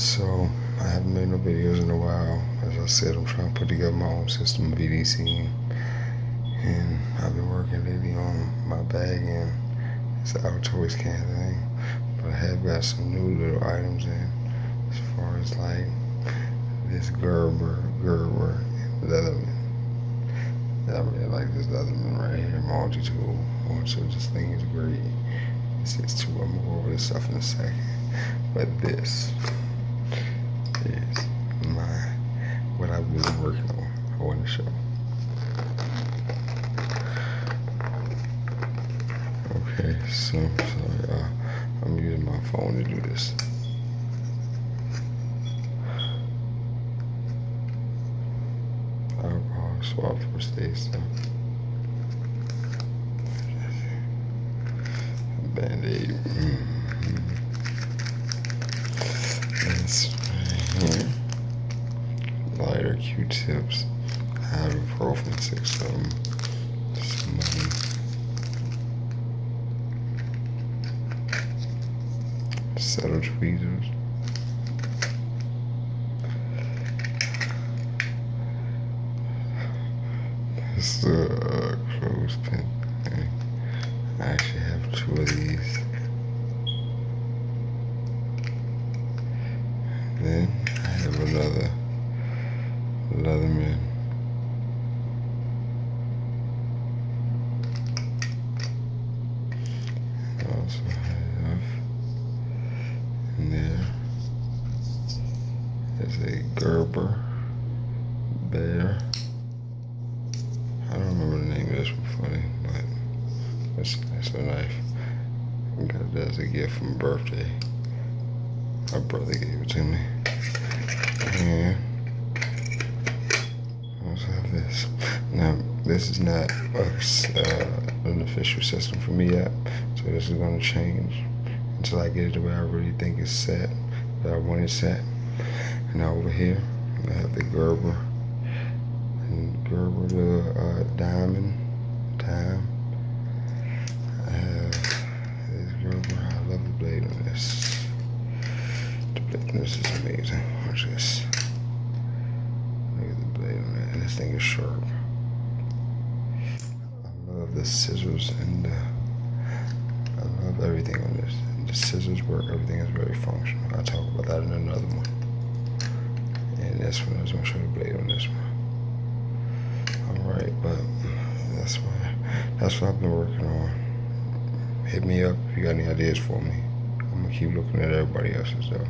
So I haven't made no videos in a while. As I said, I'm trying to put together my own system of VDC, and I've been working lately on my bag and it's an Altoids can thing. But I have got some new little items in, as far as like this Gerber Leatherman. I really like this Leatherman right here, multi-tool. This thing is great. It's too. I'm gonna go over this stuff in a second. But this is what I've been working on. I want to show. Okay, so I'm using my phone to do this. Alcohol swab for state stuff. Band-Aid. This right here. Lighter Q-tips. Ibuprofen, 6 of them. Some money. Set of tweezers. This clothespin thing. I actually have 2 of these. Then I have another Leatherman. I also have in there is a Gerber Bear. I don't remember the name of this one, funny, but it's a knife. I got it as a gift for my birthday. My brother gave it to me. And I also have this. Now, this is not an official system for me yet, so this is going to change until I get it to where I really think it's set, that I want it set. And now over here, I have the Gerber. And Gerber, the Diamond Time. I have this Gerber. I love the blade on this. The blade on this is amazing. Watch this. Look at the blade on that. And this thing is sharp. I love the scissors and I love everything on this. The scissors work. Everything is very functional. I'll talk about that in another one. And this one, I was going to show the blade on this one. Alright, but that's what I've been working on. Hit me up if you got any ideas for me. I'm gonna keep looking at everybody else's though.